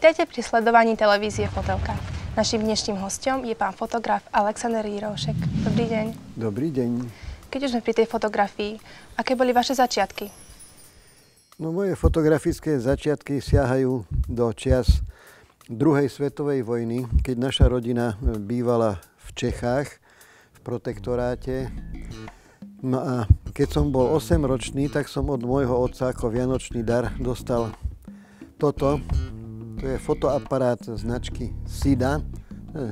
Vítajte pri sledovaní televízie Fotelka. Naším dnešným hosťom je pán fotograf Alexander Jiroušek. Dobrý deň. Dobrý deň. Keď už sme pri tej fotografii, aké boli vaše začiatky? No, moje fotografické začiatky siahajú do čias druhej svetovej vojny, keď naša rodina bývala v Čechách, v protektoráte. No a keď som bol 8-ročný, tak som od môjho otca ako vianočný dar dostal toto. To je fotoaparát značky Sida,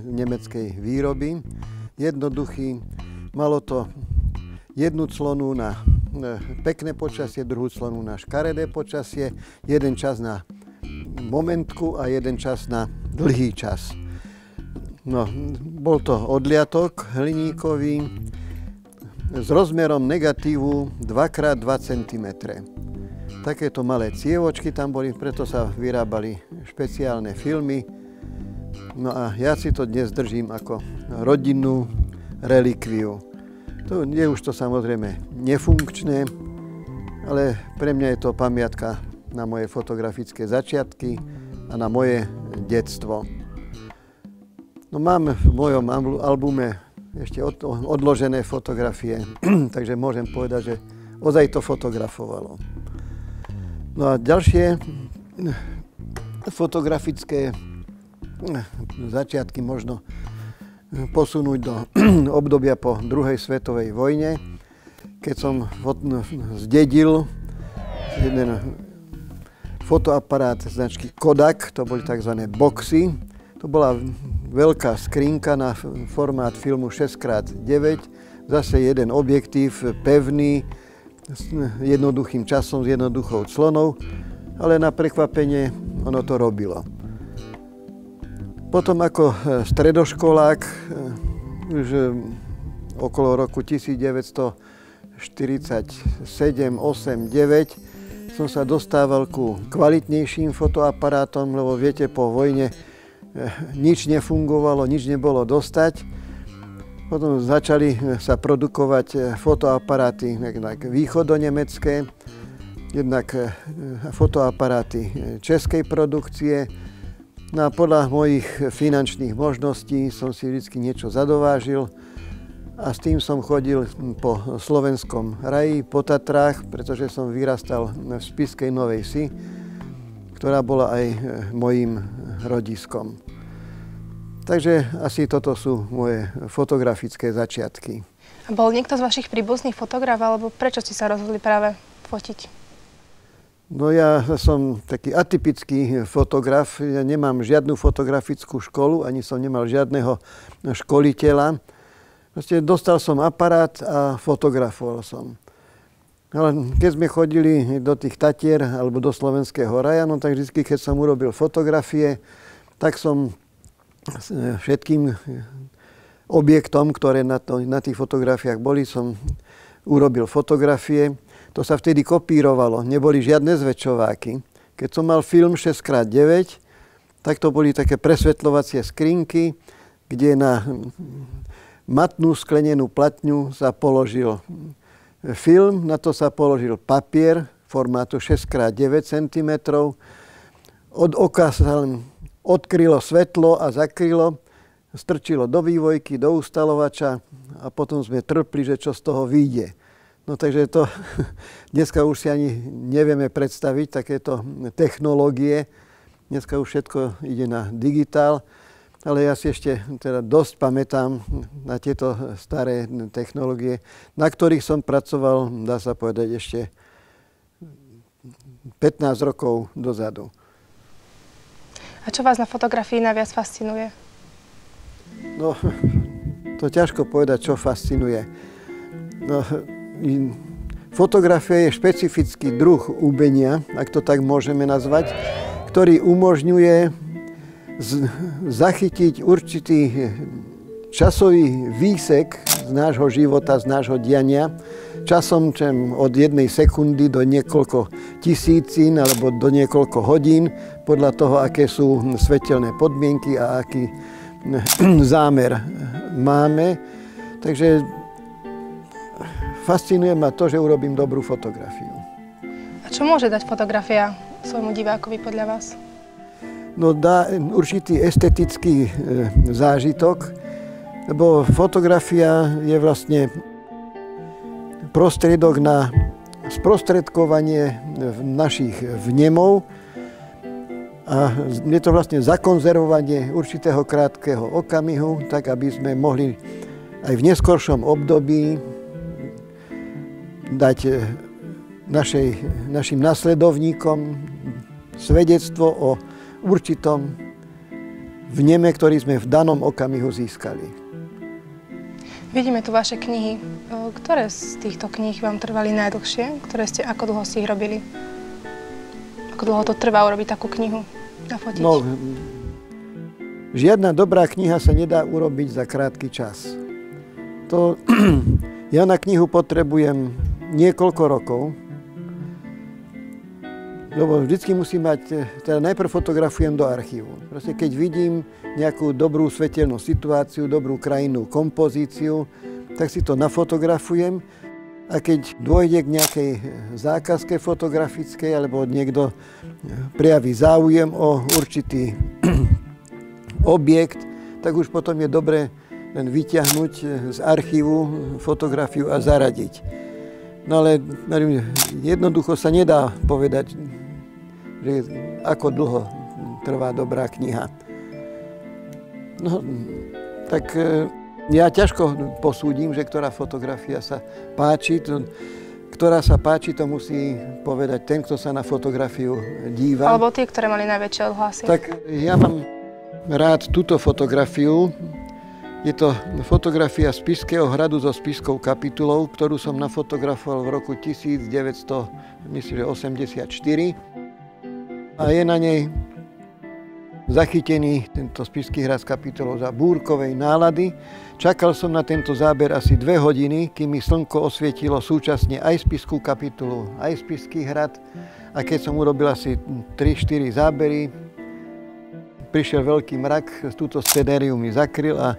nemeckej výroby. Jednoduchý, malo to jednu clonu na pekné počasie, druhú clonu na škaredé počasie, jeden čas na momentku a jeden čas na dlhý čas. No, bol to odliatok hliníkový s rozmerom negatívu 2x2 cm. Takéto malé cievočky tam boli, preto sa vyrábali špeciálne filmy. No a ja si to dnes držím ako rodinnú relikviu. To je už to samozrejme nefunkčné, ale pre mňa je to pamiatka na moje fotografické začiatky a na moje detstvo. No, mám v mojom albume ešte odložené fotografie, takže môžem povedať, že ozaj to fotografovalo. No a ďalšie fotografické začiatky možno posunúť do obdobia po druhej svetovej vojne, keď som zdedil jeden fotoaparát značky Kodak, to boli tzv. Boxy. To bola veľká skrinka na formát filmu 6x9, zase jeden objektív pevný, s jednoduchým časom, s jednoduchou clonou, ale na prekvapenie ono to robilo. Potom ako stredoškolák, už okolo roku 1947, 8, 9, som sa dostával ku kvalitnejším fotoaparátom, lebo viete, po vojne nič nefungovalo, nič nebolo dostať. Potom začali sa produkovať fotoaparáty jednak východonemecké, jednak fotoaparáty českej produkcie. No a podľa mojich finančných možností som si vždy niečo zadovážil a s tým som chodil po slovenskom raji, po Tatrách, pretože som vyrastal v Spišskej Novej Vsi, ktorá bola aj mojím rodiskom. Takže asi toto sú moje fotografické začiatky. A bol niekto z vašich príbuzných fotograf, alebo prečo ste sa rozhodli práve fotiť? No, ja som taký atypický fotograf. Ja nemám žiadnu fotografickú školu, ani som nemal žiadneho školiteľa. Proste dostal som aparát a fotografoval som. Ale keď sme chodili do tých Tatier alebo do Slovenského raja, no tak vždy, keď som urobil fotografie, tak som všetkým objektom, ktoré na tých fotografiách boli, som urobil fotografie. To sa vtedy kopírovalo, neboli žiadne zväčšováky. Keď som mal film 6x9, tak to boli také presvetľovacie skrinky, kde na matnú sklenenú platňu sa položil film, na to sa položil papier formátu 6x9 cm. Od oka sa odkrylo svetlo a zakrylo, strčilo do vývojky, do ustalovača a potom sme trpli, že čo z toho vyjde. No takže to dneska už si ani nevieme predstaviť takéto technológie. Dneska už všetko ide na digitál, ale ja si ešte teda dosť pamätám na tieto staré technológie, na ktorých som pracoval, dá sa povedať, ešte 15 rokov dozadu. A čo vás na fotografii najviac fascinuje? No, to ťažko povedať, čo fascinuje. No, fotografia je špecifický druh umenia, ak to tak môžeme nazvať, ktorý umožňuje zachytiť určitý časový výsek z nášho života, z nášho diania, časom od jednej sekundy do niekoľko tisícin alebo do niekoľko hodín, podľa toho, aké sú svetelné podmienky a aký zámer máme. Takže fascinuje ma to, že urobím dobrú fotografiu. A čo môže dať fotografia svojmu divákovi podľa vás? no, dá určitý estetický zážitok, lebo fotografia je vlastne prostriedok na sprostredkovanie našich vnemov a je to vlastne zakonzervovanie určitého krátkeho okamihu, tak aby sme mohli aj v neskoršom období dať našim nasledovníkom svedectvo o určitom vneme, ktorý sme v danom okamihu získali. Vidíme tu vaše knihy. Ktoré z týchto kníh vám trvali najdlhšie? Ako dlho si ich robili? Ako dlho to trvá urobiť takú knihu? Nafotiť? No, žiadna dobrá kniha sa nedá urobiť za krátky čas. Ja na knihu potrebujem niekoľko rokov, lebo vždycky musím mať, teda najprv fotografujem do archívu. Proste keď vidím nejakú dobrú svetelnú situáciu, dobrú krajinnú kompozíciu, tak si to nafotografujem a keď dôjde k nejakej zákazke fotografickej alebo niekto prejaví záujem o určitý objekt, tak už potom je dobre len vyťahnuť z archívu fotografiu a zaradiť. No ale jednoducho sa nedá povedať, že ako dlho trvá dobrá kniha. No, tak ja ťažko posúdim, že ktorá fotografia sa páči. Ktorá sa páči, to musí povedať ten, kto sa na fotografiu díva. Alebo tie, ktoré mali najväčšie odhlasy. Tak ja mám rád túto fotografiu. Je to fotografia Spišského hradu so Spišskou kapitulou, ktorú som nafotografoval v roku 1984. A je na nej zachytený tento Spišský hrad s kapitulou za búrkovej nálady. Čakal som na tento záber asi 2 hodiny, kým mi slnko osvietilo súčasne aj Spišskú kapitulu, aj Spišský hrad. A keď som urobil asi 3-4 zábery, prišiel veľký mrak, túto scenériu mi zakryl a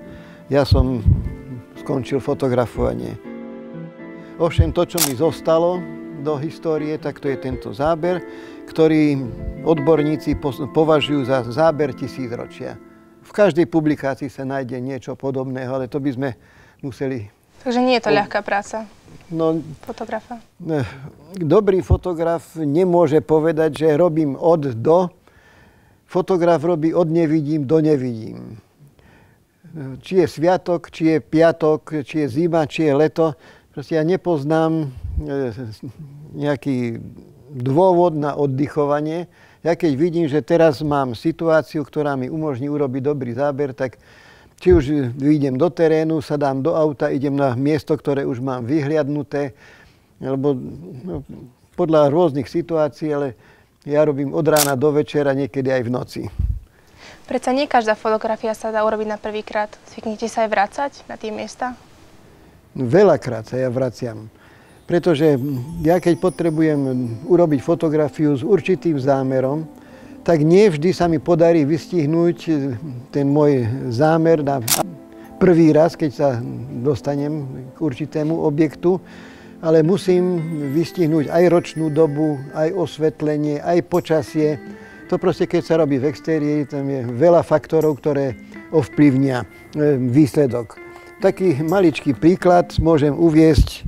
ja som skončil fotografovanie. Ovšem to, čo mi zostalo do histórie, tak to je tento záber, ktorý odborníci považujú za záber tisícročia. V každej publikácii sa nájde niečo podobného, ale to by sme museli... Takže nie je to ľahká práca fotografa? Dobrý fotograf nemôže povedať, že robím od do. Fotograf robí od nevidím do nevidím. Či je sviatok, či je piatok, či je zima, či je leto. Proste ja nepoznám nejaký dôvod na oddychovanie. Ja keď vidím, že teraz mám situáciu, ktorá mi umožní urobiť dobrý záber, tak či už vyjdem do terénu, sadám do auta, idem na miesto, ktoré už mám vyhliadnuté, alebo podľa rôznych situácií, ale ja robím od rána do večera, niekedy aj v noci. Predsa nie každá fotografia sa dá urobiť na prvýkrát. Zvyknete sa aj vrácať na tie miesta? Veľakrát sa ja vraciam. Pretože ja keď potrebujem urobiť fotografiu s určitým zámerom, tak nie vždy sa mi podarí vystihnúť ten môj zámer na prvý raz, keď sa dostanem k určitému objektu, ale musím vystihnúť aj ročnú dobu, aj osvetlenie, aj počasie. To proste, keď sa robí v extérii, tam je veľa faktorov, ktoré ovplyvnia výsledok. Taký maličký príklad môžem uviesť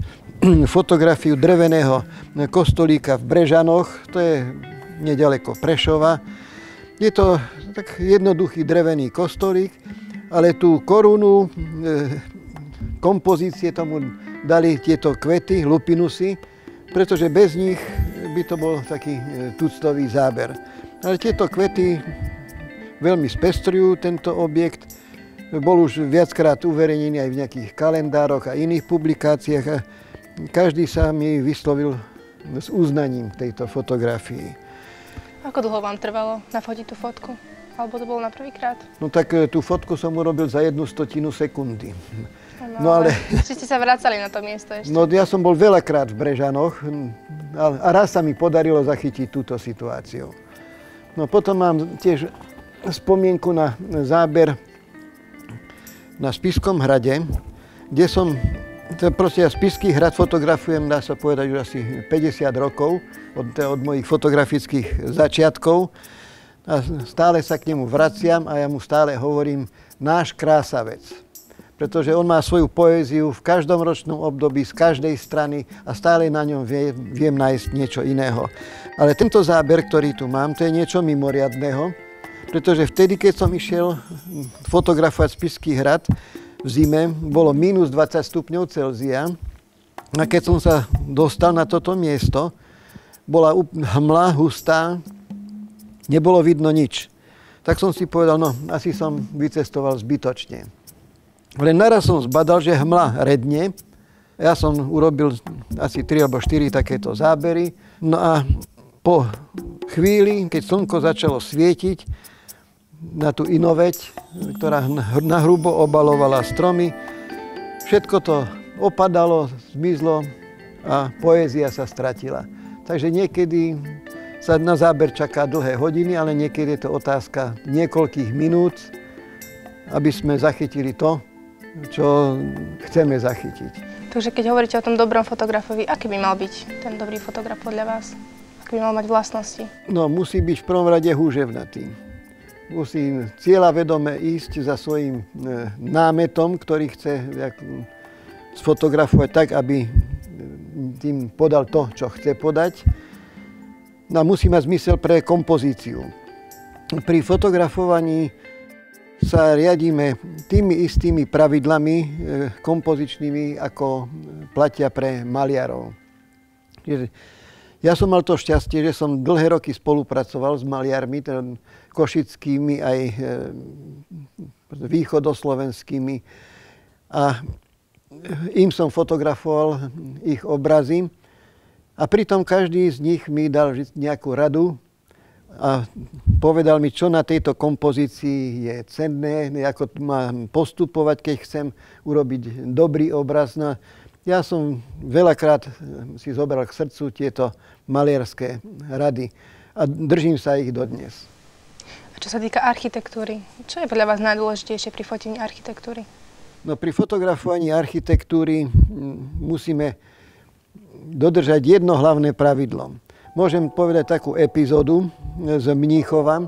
fotografiu dreveného kostolíka v Brežanoch, to je nedaleko Prešova. Je to tak jednoduchý drevený kostolík, ale tú korunu kompozície tomu dali tieto kvety, lupinusy, pretože bez nich by to bol taký tuctový záber. Ale tieto kvety veľmi spestrujú tento objekt. Bol už viackrát uverejnený aj v nejakých kalendároch a iných publikáciách a každý sa mi vyslovil s uznaním tejto fotografii. Ako dlho vám trvalo nafotiť tú fotku? Alebo to bolo na prvýkrát? No tak tú fotku som urobil za 1/100 sekundy. No ale či ste sa vracali na to miesto ešte? No ja som bol veľakrát v Brežanoch a raz sa mi podarilo zachytiť túto situáciu. No potom mám tiež spomienku na záber na Spišskom hrade, kde som... Proste ja Spišský hrad fotografujem, dá sa povedať, už asi 50 rokov od mojich fotografických začiatkov. A stále sa k nemu vraciam a ja mu stále hovorím náš krásavec. Pretože on má svoju poéziu v každom ročnom období, z každej strany a stále na ňom viem nájsť niečo iného. Ale tento záber, ktorý tu mám, to je niečo mimoriadného, pretože vtedy, keď som išiel fotografovať Spišský hrad v zime, bolo minus 20 stupňov Celzia. A keď som sa dostal na toto miesto, bola hmla hustá, nebolo vidno nič. Tak som si povedal, no asi som vycestoval zbytočne. Len naraz som zbadal, že hmla redne. Ja som urobil asi 3 alebo 4 takéto zábery. No a po chvíli, keď slnko začalo svietiť na tú inoveť, ktorá nahrubo obalovala stromy, všetko to opadalo, zmizlo a poézia sa stratila. Takže niekedy sa na záber čaká dlhé hodiny, ale niekedy je to otázka niekoľkých minút, aby sme zachytili to, čo chceme zachytiť. Takže keď hovoríte o tom dobrom fotografovi, aký by mal byť ten dobrý fotograf podľa vás? Aký by mal mať vlastnosti? No, musí byť v prvom rade húževnatý. Musí cieľavedome ísť za svojím námetom, ktorý chce sfotografovať tak, aby tým podal to, čo chce podať. No, musí mať zmysel pre kompozíciu. Pri fotografovaní sa riadíme tými istými pravidlami kompozičnými, ako platia pre maliarov. Ja som mal to šťastie, že som dlhé roky spolupracoval s maliarmi, teda košickými aj východoslovenskými. A im som fotografoval ich obrazy. A pritom každý z nich mi dal nejakú radu a povedal mi, čo na tejto kompozícii je cenné, ako mám postupovať, keď chcem urobiť dobrý obraz. No, ja som veľakrát si zobral k srdcu tieto maliarské rady a držím sa ich dodnes. A čo sa týka architektúry, čo je podľa vás najdôležitejšie pri fotení architektúry? No, pri fotografovaní architektúry musíme dodržať jedno hlavné pravidlo. Môžem povedať takú epizódu z Mníchova.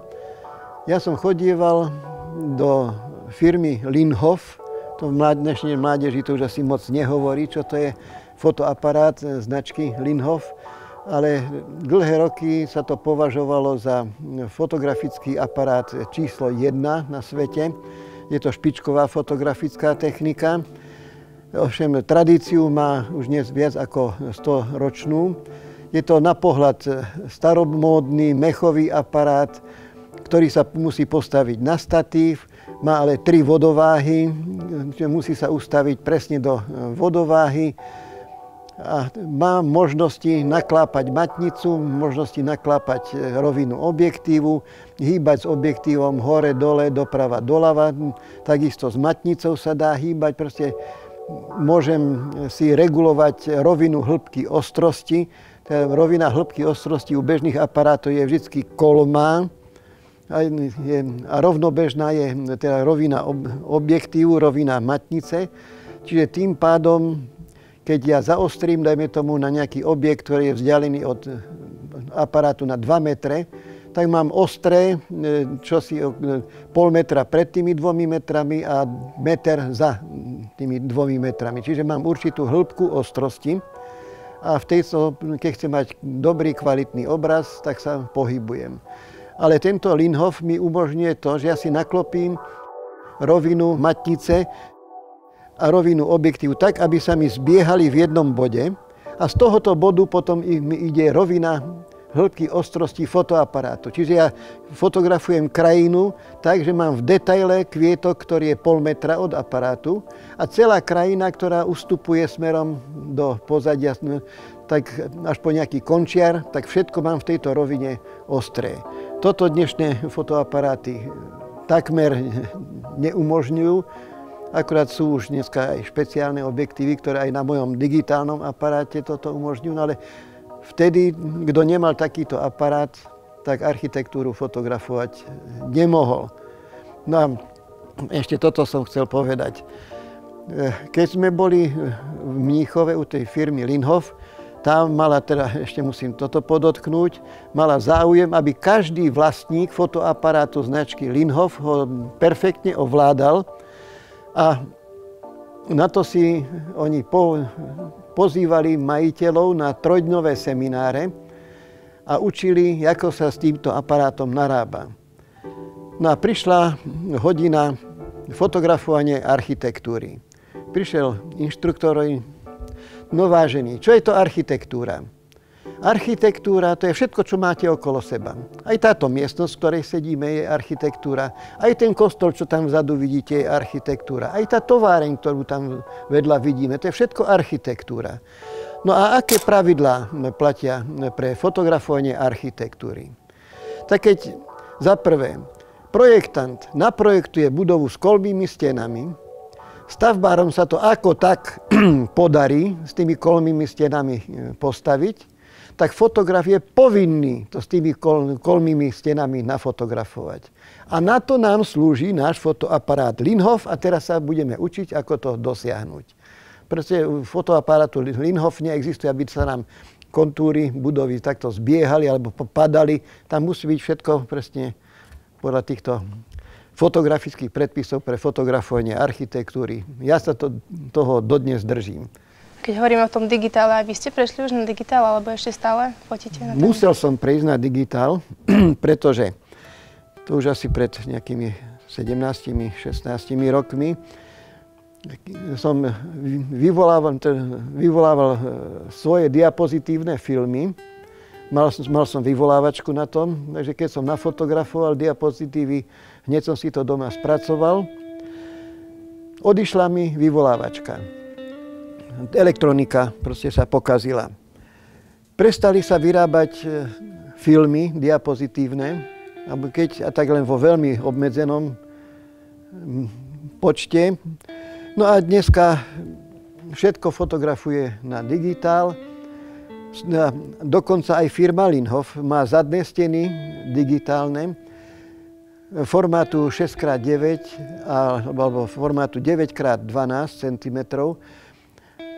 Ja som chodieval do firmy Linhof, to v dnešnej mládeži to už asi moc nehovorí, čo to je fotoaparát značky Linhof, ale dlhé roky sa to považovalo za fotografický aparát číslo 1 na svete. Je to špičková fotografická technika. Ovšem tradíciu má už dnes viac ako 100-ročnú. Je to na pohľad staromódny mechový aparát, ktorý sa musí postaviť na statív, má ale 3 vodováhy, musí sa ustaviť presne do vodováhy a má možnosti naklápať matnicu, možnosti naklápať rovinu objektívu, hýbať s objektívom hore, dole, doprava, doľava, takisto s matnicou sa dá hýbať, proste môžem si regulovať rovinu hĺbky ostrosti. Tá rovina hĺbky ostrosti u bežných aparátov je vždy kolmá a rovnobežná je teda rovina objektívu, rovina matnice. Čiže tým pádom, keď ja zaostrím, dajme tomu, na nejaký objekt, ktorý je vzdialený od aparátu na 2 metre, tak mám ostré, čosi pol metra pred tými 2 metrami a meter za tými 2 metrami. Čiže mám určitú hĺbku ostrosti a v tejto, keď chcem mať dobrý, kvalitný obraz, tak sa pohybujem. Ale tento Linhof mi umožňuje to, že ja si naklopím rovinu matnice a rovinu objektívu tak, aby sa mi zbiehali v jednom bode a z tohoto bodu potom mi ide rovina hĺbky ostrosti fotoaparátu. Čiže ja fotografujem krajinu tak, že mám v detaile kvietok, ktorý je pol metra od aparátu a celá krajina, ktorá ustupuje smerom do pozadia, tak až po nejaký končiar, tak všetko mám v tejto rovine ostré. Toto dnešné fotoaparáty takmer neumožňujú, akurát sú už dneska aj špeciálne objektívy, ktoré aj na mojom digitálnom aparáte toto umožňujú, ale vtedy, kto nemal takýto aparát, tak architektúru fotografovať nemohol. No a ešte toto som chcel povedať. Keď sme boli v Mníchove u tej firmy Linhof, tá mala, teda ešte musím toto podotknúť, mala záujem, aby každý vlastník fotoaparátu značky Linhof ho perfektne ovládal. A na to si oni pozývali majiteľov na trojdňové semináre a učili, ako sa s týmto aparátom narába. No a prišla hodina fotografovanie architektúry. Prišiel inštruktor, no vážený, čo je to architektúra? Architektúra to je všetko, čo máte okolo seba. Aj táto miestnosť, v ktorej sedíme, je architektúra. Aj ten kostol, čo tam vzadu vidíte, je architektúra. Aj tá továreň, ktorú tam vedľa vidíme, to je všetko architektúra. No a aké pravidlá platia pre fotografovanie architektúry? Tak keď za prvé projektant naprojektuje budovu s kolmými stenami, stavbárom sa to ako tak podarí s tými kolmými stenami postaviť, tak fotograf je povinný to s tými kolmými stenami nafotografovať. A na to nám slúži náš fotoaparát Linhof a teraz sa budeme učiť, ako to dosiahnuť. Pretože u fotoaparátu Linhof neexistuje, aby sa nám kontúry budovy takto zbiehali alebo padali. Tam musí byť všetko presne podľa týchto fotografických predpisov pre fotografovanie architektúry. Ja sa toho dodnes držím. Keď hovoríme o tom digitále, aj vy ste prešli už na digitál, alebo ešte stále fotíte na tom? Musel som prejsť na digitál, pretože to už asi pred nejakými 17-16 rokmi som vyvolával svoje diapozitívne filmy. Mal som vyvolávačku na tom, takže keď som nafotografoval diapozitívy, hneď som si to doma spracoval. Odišla mi vyvolávačka. Elektronika proste sa pokazila. Prestali sa vyrábať filmy diapozitívne, alebo keď, a tak len vo veľmi obmedzenom počte. No a dneska všetko fotografuje na digitál. Dokonca aj firma Linhof má zadné steny digitálne formátu 6x9 alebo formátu 9x12 cm.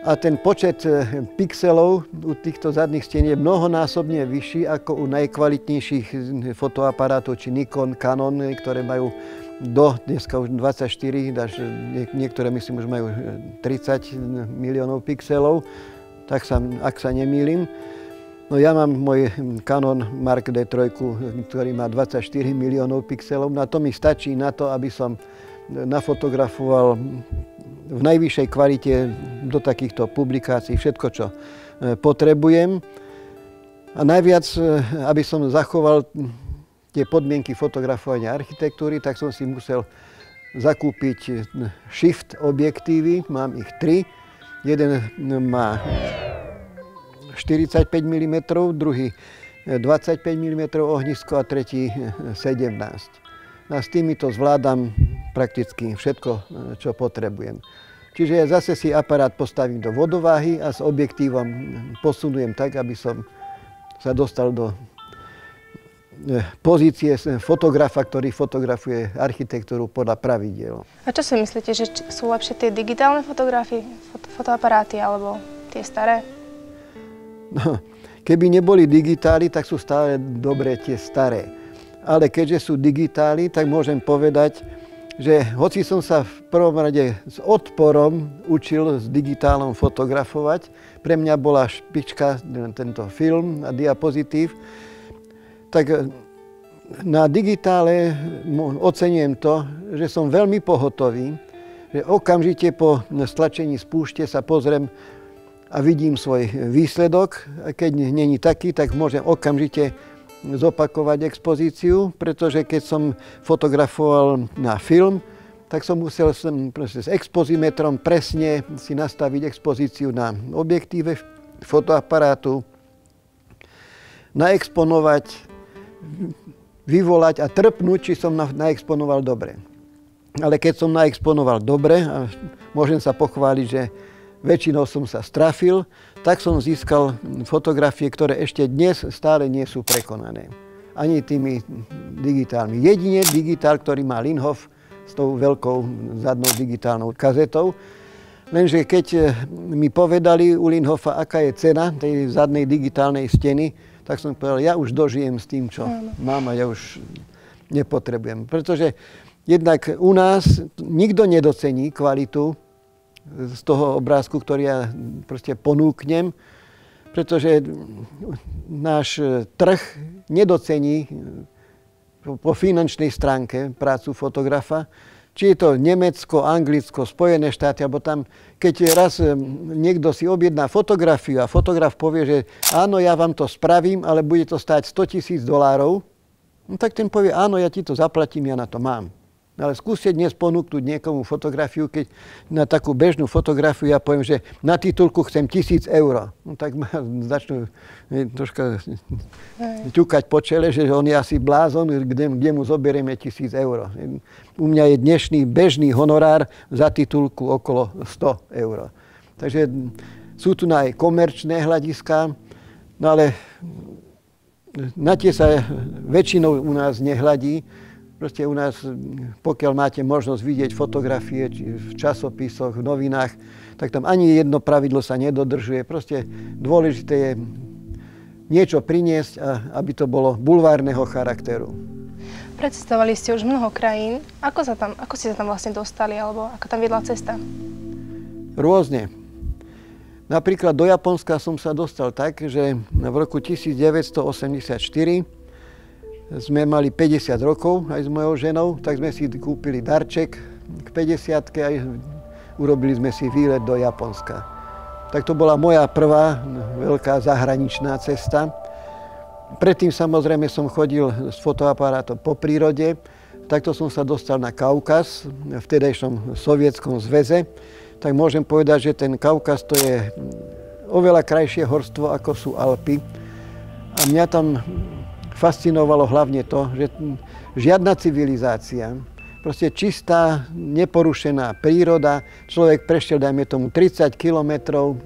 A ten počet pixelov u týchto zadných stien je mnohonásobne vyšší ako u najkvalitnejších fotoaparátov, či Nikon, Canon, ktoré majú dneska už 24, až niektoré myslím už majú 30 miliónov pixelov. Tak ak sa nemýlim. No ja mám môj Canon Mark D3, ktorý má 24 miliónov pixelov. Na to mi stačí na to, aby som nafotografoval v najvyššej kvalite do takýchto publikácií všetko, čo potrebujem. A najviac, aby som zachoval tie podmienky fotografovania architektúry, tak som si musel zakúpiť shift objektívy. Mám ich 3. Jeden má 45 mm, druhý 25 mm ohnisko a tretí 17. A s týmito zvládam prakticky všetko, čo potrebujem. Čiže ja zase si aparát postavím do vodováhy a s objektívom posunujem tak, aby som sa dostal do pozície fotografa, ktorý fotografuje architektúru podľa pravidiel. A čo si myslíte, že sú lepšie tie digitálne fotografie, fotoaparáty alebo tie staré? No, keby neboli digitály, tak sú stále dobré tie staré. Ale keďže sú digitály, tak môžem povedať, že hoci som sa v prvom rade s odporom učil s digitálom fotografovať, pre mňa bola špička tento film a diapozitív, tak na digitále oceňujem to, že som veľmi pohotový, že okamžite po stlačení spúšte sa pozriem a vidím svoj výsledok. A keď není taký, tak môžem okamžite zopakovať expozíciu, pretože keď som fotografoval na film, tak som musel s expozimetrom presne si nastaviť expozíciu na objektíve fotoaparátu, naexponovať, vyvolať a trpnúť, či som naexponoval dobre. Ale keď som naexponoval dobre, a môžem sa pochváliť, že väčšinou som sa strafil, tak som získal fotografie, ktoré ešte dnes stále nie sú prekonané. Ani tými digitálmi. Jedine digitál, ktorý má Linhof s tou veľkou zadnou digitálnou kazetou. Lenže keď mi povedali u Linhofa, aká je cena tej zadnej digitálnej steny, tak som povedal, ja už dožijem s tým, čo mám a ja už nepotrebujem. Pretože jednak u nás nikto nedocení kvalitu z toho obrázku, ktorý ja proste ponúknem, pretože náš trh nedocení po finančnej stránke prácu fotografa. Či je to Nemecko, Anglicko, Spojené štáty, alebo tam, keď raz niekto si objedná fotografiu a fotograf povie, že áno, ja vám to spravím, ale bude to stáť $100,000, no tak ten povie, áno, ja ti to zaplatím, ja na to mám. Ale skúste dnes ponúknuť niekomu fotografiu, keď na takú bežnú fotografiu ja poviem, že na titulku chcem 1,000 €. No tak ma začnú troška ťukať po čele, že on je asi blázon, kde mu zoberieme 1,000 €. U mňa je dnešný bežný honorár za titulku okolo 100 €. Takže sú tu aj komerčné hľadiská, no ale na tie sa väčšinou u nás nehľadí. Proste u nás, pokiaľ máte možnosť vidieť fotografie v časopisoch, v novinách, tak tam ani jedno pravidlo sa nedodržuje. Proste dôležité je niečo priniesť, aby to bolo bulvárneho charakteru. Precestovali ste už mnoho krajín. Ako ste sa tam vlastne dostali, alebo ako tam viedla cesta? Rôzne. Napríklad do Japonska som sa dostal tak, že v roku 1984 sme mali 50 rokov aj s mojou ženou, tak sme si kúpili darček k 50-ke a urobili sme si výlet do Japonska. Tak to bola moja prvá veľká zahraničná cesta. Predtým samozrejme som chodil s fotoaparátom po prírode. Takto som sa dostal na Kaukaz, v vtedajšom Sovietskom zväze. Tak môžem povedať, že ten Kaukaz to je oveľa krajšie horstvo, ako sú Alpy. A mňa tam fascinovalo hlavne to, že žiadna civilizácia, proste čistá, neporušená príroda. Človek prešiel, dajme tomu, 30 kilometrov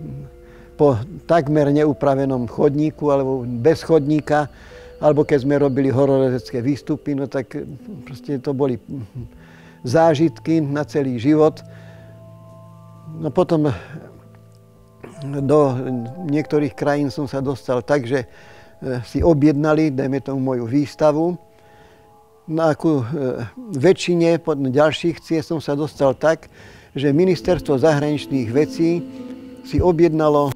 po takmer neupravenom chodníku alebo bez chodníka, alebo keď sme robili horolezecké výstupy, no tak proste to boli zážitky na celý život. No potom do niektorých krajín som sa dostal tak, že si objednali, dajme tomu, moju výstavu. No a ku väčšine ďalších ciest som sa dostal tak, že Ministerstvo zahraničných vecí si objednalo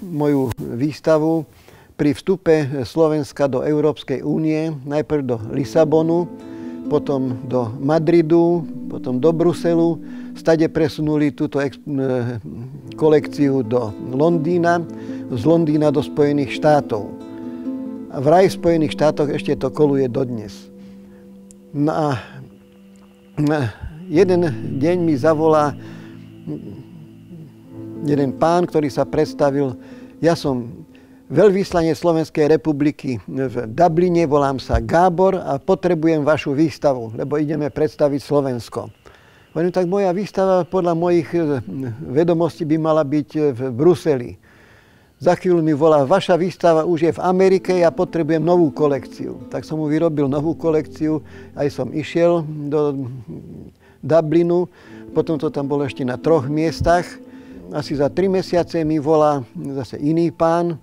moju výstavu pri vstupe Slovenska do Európskej únie, najprv do Lisabonu, potom do Madridu, potom do Bruselu. Stade presunuli túto kolekciu do Londýna, z Londýna do Spojených štátov. A vraj v Spojených štátoch ešte to koluje dodnes. No a jeden deň mi zavolá jeden pán, ktorý sa predstavil. Ja som veľvyslanec Slovenskej republiky v Dubline, volám sa Gábor a potrebujem vašu výstavu, lebo ideme predstaviť Slovensko. Hovorím, tak moja výstava podľa mojich vedomostí by mala byť v Bruseli. Za chvíľu mi volá, vaša výstava už je v Amerike, ja potrebujem novú kolekciu. Tak som mu vyrobil novú kolekciu, aj som išiel do Dublinu, potom to tam bolo ešte na 3 miestach. Asi za 3 mesiace mi volá zase iný pán.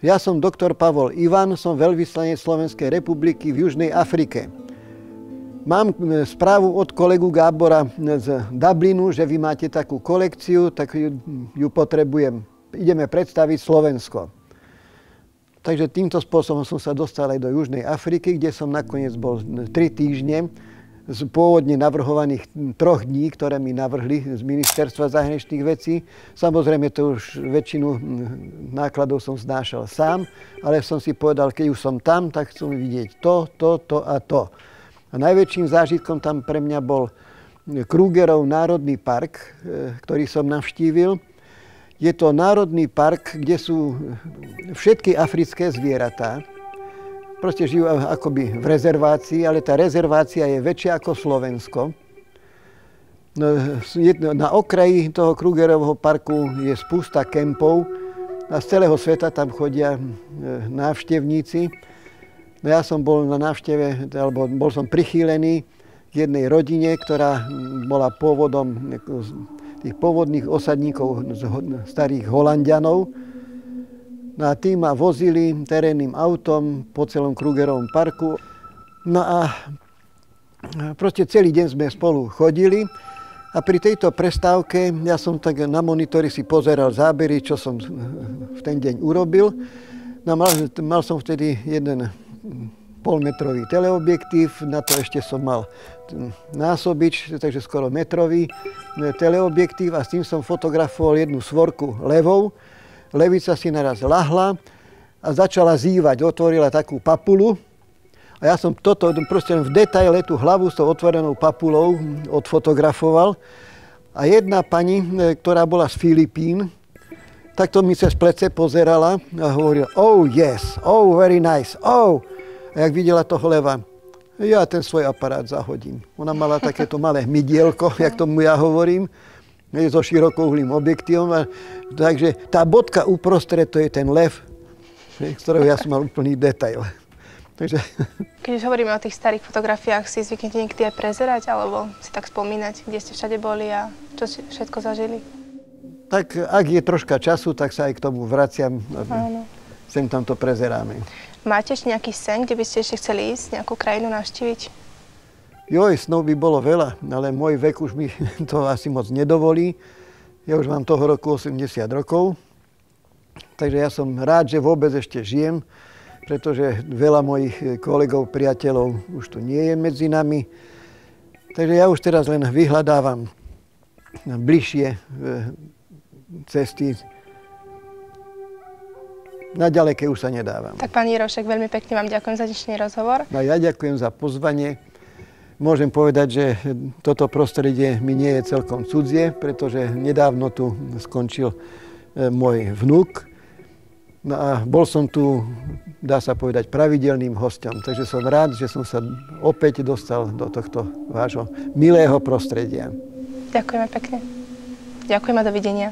Ja som doktor Pavol Ivan, som veľvyslanec Slovenskej republiky v Južnej Afrike. Mám správu od kolegu Gábora z Dublinu, že vy máte takú kolekciu, tak ju potrebujem. Ideme predstaviť Slovensko. Takže týmto spôsobom som sa dostal aj do Južnej Afriky, kde som nakoniec bol 3 týždne z pôvodne navrhovaných 3 dní, ktoré mi navrhli z Ministerstva zahraničných vecí. Samozrejme, to už väčšinu nákladov som znášal sám, ale som si povedal, keď už som tam, tak chcem vidieť to a to. A najväčším zážitkom tam pre mňa bol Krugerov národný park, ktorý som navštívil. Je to národný park, kde sú všetky africké zvieratá. Proste žijú akoby v rezervácii, ale tá rezervácia je väčšia ako Slovensko. Na okraji toho Krugerovho parku je spústa kempov a z celého sveta tam chodia návštevníci. No ja som bol na návšteve, alebo bol som prichýlený k jednej rodine, ktorá bola pôvodom tých pôvodných osadníkov starých Holanďanov. No a tí ma vozili terénnym autom po celom Krugerovom parku. No a proste celý deň sme spolu chodili. A pri tejto prestávke ja som tak na monitori si pozeral zábery, čo som v ten deň urobil. No mal som vtedy jeden polmetrový teleobjektív, na to ešte som mal násobič, takže skoro metrový teleobjektív a s tým som fotografoval jednu svorku levov. Levica si naraz lahla a začala zývať, otvorila takú papulu. A ja som toto proste v detaile tú hlavu s tou otvorenou papulou odfotografoval. A jedna pani, ktorá bola z Filipín, takto mi cez plece pozerala a hovorila, oh yes, oh very nice, oh. A jak videla toho leva, ja ten svoj aparát zahodím. Ona mala takéto malé mydielko, jak tomu ja hovorím, so širokouhlým objektívom. Takže tá bodka uprostred, to je ten lev, z ktorého ja som mal úplný detail. Takže... Keď už hovoríme o tých starých fotografiách, si zvyknete niekedy aj prezerať, alebo si tak spomínať, kde ste všade boli a čo ste všetko zažili? Tak ak je troška času, tak sa aj k tomu vraciam. Sem tam to prezeráme. Máte ešte nejaký sen, kde by ste ešte chceli ísť, nejakú krajinu navštíviť? Joj, snov by bolo veľa, ale môj vek už mi to asi moc nedovolí. Ja už mám toho roku 80 rokov, takže ja som rád, že vôbec ešte žijem, pretože veľa mojich kolegov, priateľov už tu nie je medzi nami. Takže ja už teraz len vyhľadávam bližšie cesty. Na ďaleké už sa nedávam. Tak pán Jirošek, veľmi pekne vám ďakujem za dnešný rozhovor. No ja ďakujem za pozvanie. Môžem povedať, že toto prostredie mi nie je celkom cudzie, pretože nedávno tu skončil môj vnuk. No a bol som tu, dá sa povedať, pravidelným hosťom. Takže som rád, že som sa opäť dostal do tohto vášho milého prostredia. Ďakujeme pekne. Ďakujem a dovidenia.